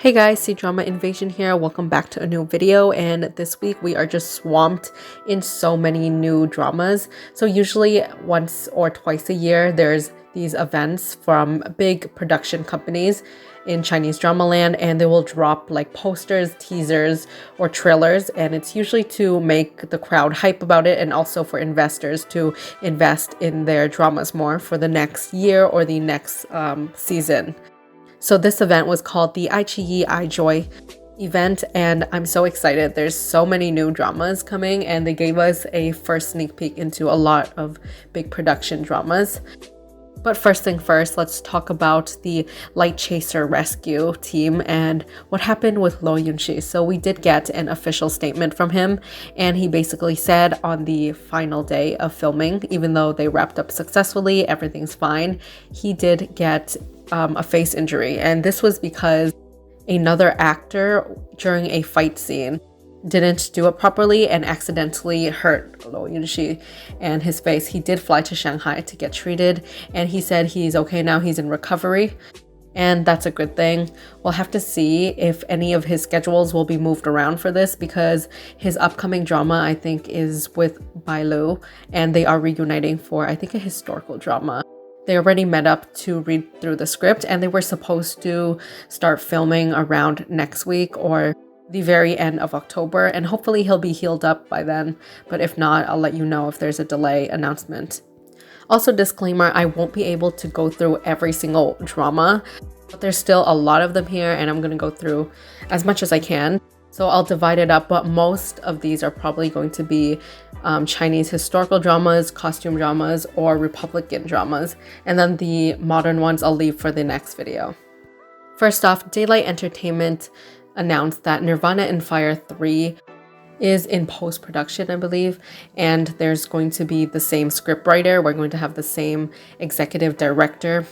Hey guys, C-Drama Invasion here. Welcome back to a new video, and this week we are just swamped in so many new dramas. So usually once or twice a year there's these events from big production companies in Chinese drama land, and they will drop like posters, teasers, or trailers, and it's usually to make the crowd hype about it and also for investors to invest in their dramas more for the next year or the next season. So this event was called the iQiyi iJoy event, and I'm so excited. There's so many new dramas coming, and they gave us a first sneak peek into a lot of big production dramas. But first thing first, let's talk about the Light Chaser rescue team and what happened with Lo Yunxi. So we did get an official statement from him, and he basically said on the final day of filming, even though they wrapped up successfully, everything's fine, he did get a face injury, and this was because another actor during a fight scene didn't do it properly and accidentally hurt Lo Yunxi and his face. He did fly to Shanghai to get treated, and he said he's okay now, he's in recovery, and that's a good thing. We'll have to see if any of his schedules will be moved around for this, because his upcoming drama I think is with Bailu, and they are reuniting for I think a historical drama. They already met up to read through the script, and they were supposed to start filming around next week or the very end of October, and hopefully he'll be healed up by then, but if not, I'll let you know if there's a delay announcement. Also, disclaimer, I won't be able to go through every single drama, but there's still a lot of them here, and I'm going to go through as much as I can. So I'll divide it up, but most of these are probably going to be Chinese historical dramas, costume dramas, or Republican dramas. And then the modern ones I'll leave for the next video. First off, Daylight Entertainment announced that Nirvana in Fire 3 is in post-production, I believe, and there's going to be the same scriptwriter. We're going to have the same executive director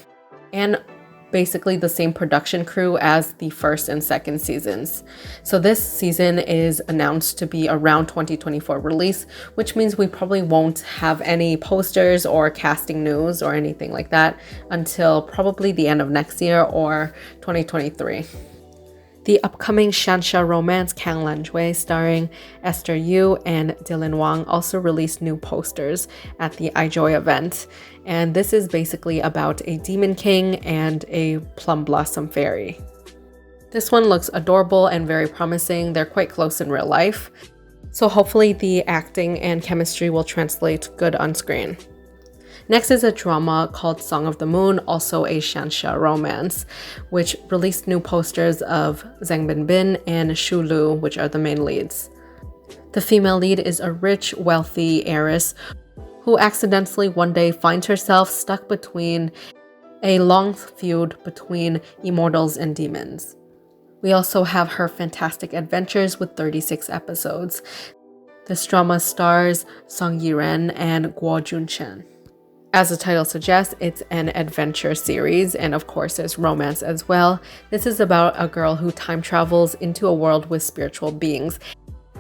and basically the same production crew as the first and second seasons. So this season is announced to be around 2024 release, which means we probably won't have any posters or casting news or anything like that until probably the end of next year or 2023. The upcoming Shanxia romance Cang starring Esther Yu and Dylan Wang also released new posters at the iJoy event, and this is basically about a demon king and a plum blossom fairy. This one looks adorable and very promising. They're quite close in real life, so hopefully the acting and chemistry will translate good on screen. Next is a drama called Song of the Moon, also a Shanxia romance, which released new posters of Zhang Binbin and Shu Lu, which are the main leads. The female lead is a rich, wealthy heiress who accidentally one day finds herself stuck between a long feud between immortals and demons. We also have her fantastic adventures with 36 episodes. This drama stars Song Yiren and Guo Junchen. As the title suggests, it's an adventure series, and of course there's romance as well. This is about a girl who time travels into a world with spiritual beings,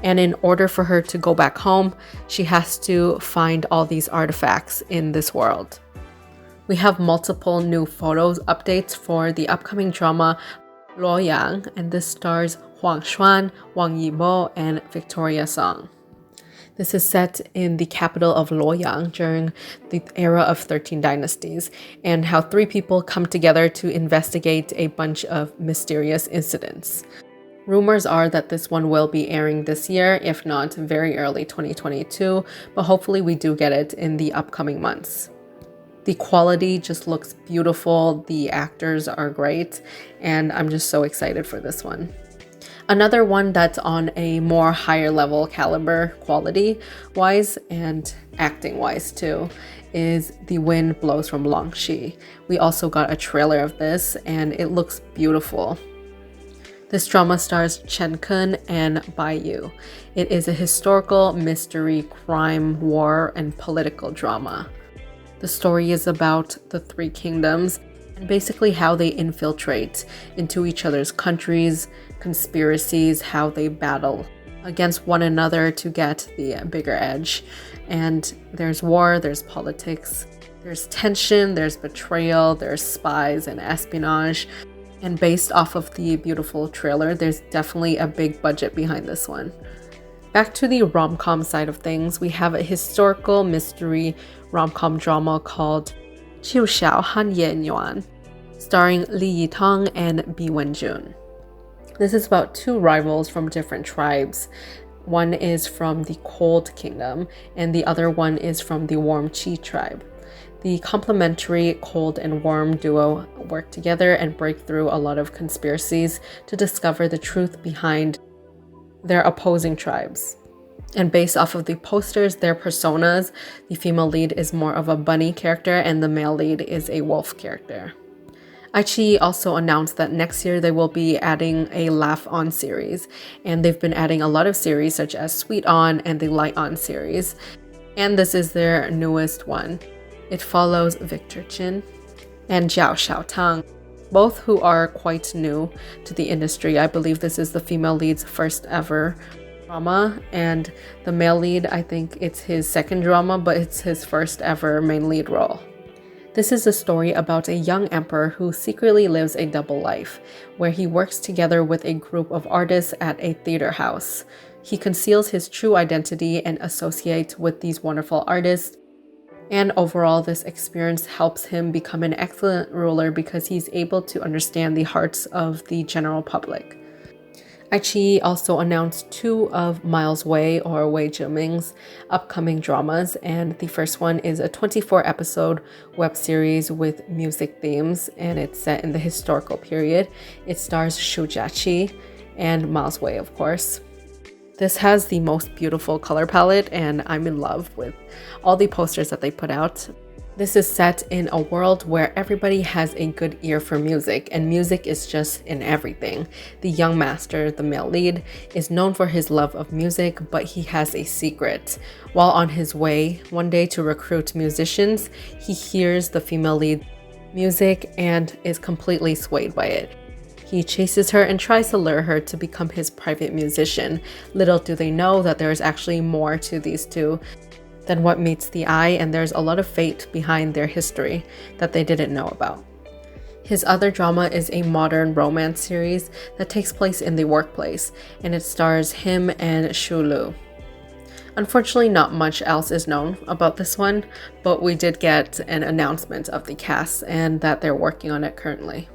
and in order for her to go back home, she has to find all these artifacts in this world. We have multiple new photos updates for the upcoming drama Luoyang, and this stars Huang Xuan, Wang Yibo, and Victoria Song. This is set in the capital of Luoyang during the era of 13 dynasties, and how 3 people come together to investigate a bunch of mysterious incidents. Rumors are that this one will be airing this year, if not very early 2022, but hopefully we do get it in the upcoming months. The quality just looks beautiful, the actors are great, and I'm just so excited for this one. Another one that's on a more higher level caliber quality wise and acting wise too is The Wind Blows from Longxi. We also got a trailer of this, and it looks beautiful. This drama stars Chen and Bai Yu. It is a historical mystery, crime, war, and political drama. The story is about the 3 kingdoms and basically how they infiltrate into each other's countries, conspiracies, how they battle against one another to get the bigger edge. And there's war, there's politics, there's tension, there's betrayal, there's spies and espionage. And based off of the beautiful trailer, there's definitely a big budget behind this one. Back to the rom-com side of things, we have a historical mystery rom-com drama called Chilshao Hanyun, starring Li Yitang and Bi Wenjun. This is about two rivals from different tribes. One is from the Cold Kingdom, and the other one is from the Warm Qi tribe. The complementary cold and warm duo work together and break through a lot of conspiracies to discover the truth behind their opposing tribes. And based off of the posters, their personas, the female lead is more of a bunny character and the male lead is a wolf character. Aichi also announced that next year they will be adding a Laugh On series, and they've been adding a lot of series such as Sweet On and the Light On series, and this is their newest one. It follows Victor Chin and Zhao Xiaotang, both who are quite new to the industry. I believe this is the female lead's first ever drama, and the male lead, I think it's his second drama, but it's his first ever main lead role. This is a story about a young emperor who secretly lives a double life, where he works together with a group of artists at a theater house. He conceals his true identity and associates with these wonderful artists, and overall this experience helps him become an excellent ruler because he's able to understand the hearts of the general public. Aichi also announced two of Miles Wei or Wei Zheming's upcoming dramas, and the first one is a 24-episode web series with music themes, and it's set in the historical period. It stars Jiaqi and Miles Wei, of course. This has the most beautiful color palette, and I'm in love with all the posters that they put out. This is set in a world where everybody has a good ear for music, and music is just in everything. The young master, the male lead, is known for his love of music, but he has a secret. While on his way one day to recruit musicians, he hears the female lead music and is completely swayed by it. He chases her and tries to lure her to become his private musician. Little do they know that there is actually more to these two than what meets the eye, and there's a lot of fate behind their history that they didn't know about. His other drama is a modern romance series that takes place in the workplace, and it stars him and Shulu. Unfortunately, not much else is known about this one, but we did get an announcement of the cast and that they're working on it currently.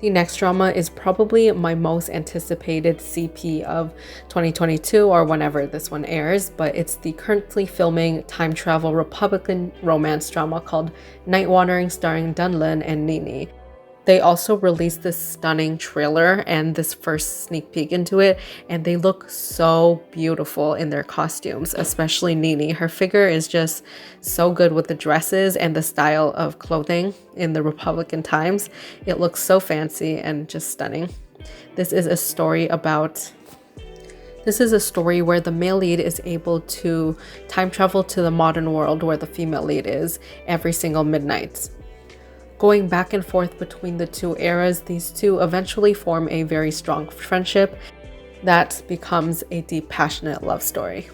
The next drama is probably my most anticipated CP of 2022 or whenever this one airs, but it's the currently filming time travel Republican romance drama called Night Wandering starring Dunlin and Nini. They also released this stunning trailer and this first sneak peek into it, and they look so beautiful in their costumes, especially Nini. Her figure is just so good with the dresses and the style of clothing in the Republican times. It looks so fancy and just stunning. This is a story where the male lead is able to time travel to the modern world where the female lead is every single midnight. Going back and forth between the two eras, these two eventually form a very strong friendship that becomes a deep, passionate love story.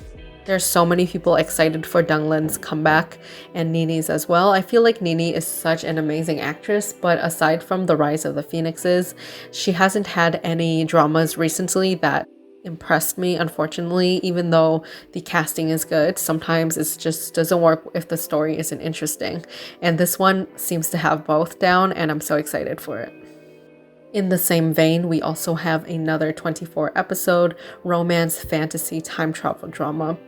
There's so many people excited for Dunglin's comeback and Nini's as well. I feel like Nini is such an amazing actress, but aside from The Rise of the Phoenixes, she hasn't had any dramas recently that impressed me, unfortunately. Even though the casting is good, sometimes it just doesn't work if the story isn't interesting, and this one seems to have both down, and I'm so excited for it. In the same vein, we also have another 24-episode romance fantasy time travel drama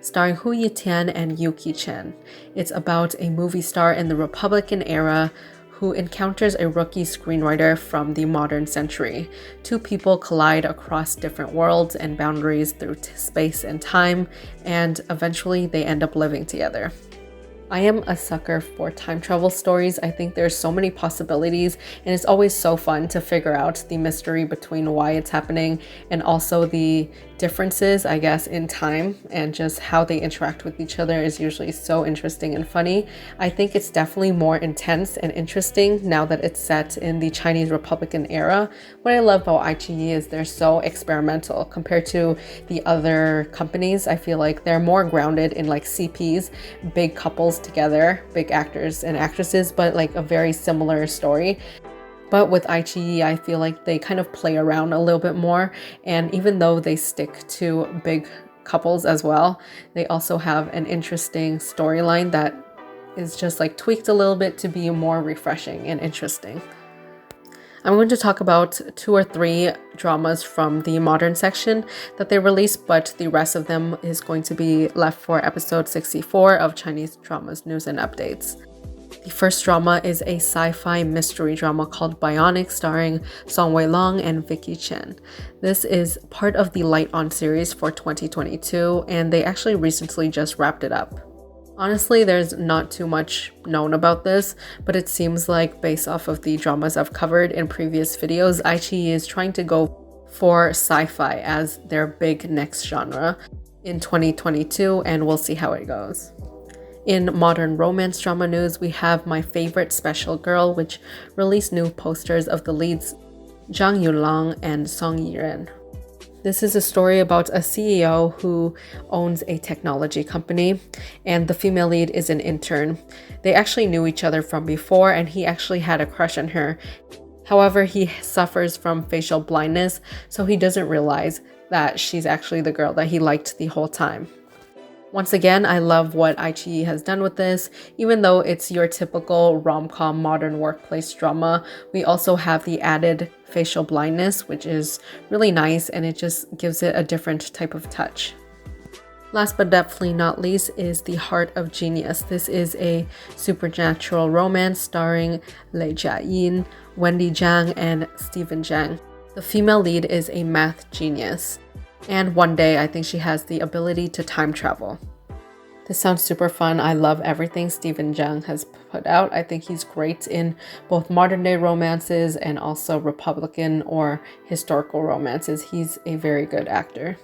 starring Yitian and Yuqi Chen. It's about a movie star in the Republican era who encounters a rookie screenwriter from the modern century. Two people collide across different worlds and boundaries through space and time, and eventually they end up living together. I am a sucker for time travel stories. I think there's so many possibilities, and it's always so fun to figure out the mystery between why it's happening and also the differences, I guess, in time, and just how they interact with each other is usually so interesting and funny. I think it's definitely more intense and interesting now that it's set in the Chinese Republican era. What I love about iQiyi is they're so experimental compared to the other companies. I feel like they're more grounded in like CPs, big couples together, big actors and actresses, but like a very similar story. But with iQiyi, I feel like they kind of play around a little bit more, and even though they stick to big couples as well, they also have an interesting storyline that is just like tweaked a little bit to be more refreshing and interesting. I'm going to talk about 2 or 3 dramas from the modern section that they released, but the rest of them is going to be left for episode 64 of Chinese Dramas News and Updates. The first drama is a sci-fi mystery drama called Bionic, starring Song Weilong and Vicky Chen. This is part of the Light On series for 2022, and they actually recently just wrapped it up. Honestly, there's not too much known about this, but it seems like based off of the dramas I've covered in previous videos, iQiyi is trying to go for sci-fi as their big next genre in 2022, and we'll see how it goes. In modern romance drama news, we have My Favorite Special Girl, which released new posters of the leads Zhang Yunlong and Song Yiren. This is a story about a CEO who owns a technology company, and the female lead is an intern. They actually knew each other from before, and he actually had a crush on her. However, he suffers from facial blindness, so he doesn't realize that she's actually the girl that he liked the whole time. Once again, I love what iQiyi has done with this. Even though it's your typical rom-com modern workplace drama, we also have the added facial blindness, which is really nice, and it just gives it a different type of touch. Last but definitely not least is The Heart of Genius. This is a supernatural romance starring Lei Jiayin, Wendy Zhang, and Stephen Zhang. The female lead is a math genius, and one day I think she has the ability to time travel. This sounds super fun. I love everything Stephen Zhang has put out. I think he's great in both modern day romances and also Republican or historical romances. He's a very good actor.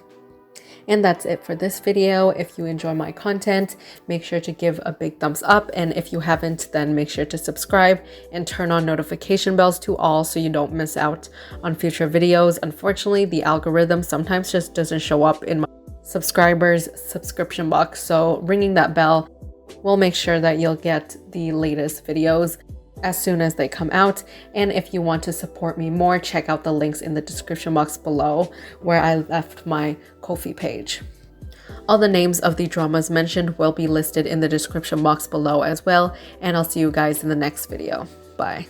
And that's it for this video. If you enjoy my content, make sure to give a big thumbs up. And if you haven't, then make sure to subscribe and turn on notification bells to all so you don't miss out on future videos. Unfortunately, the algorithm sometimes just doesn't show up in my subscribers subscription box. So ringing that bell will make sure that you'll get the latest videos as soon as they come out. And if you want to support me more, check out the links in the description box below where I left my Ko-fi page. All the names of the dramas mentioned will be listed in the description box below as well, and I'll see you guys in the next video. Bye.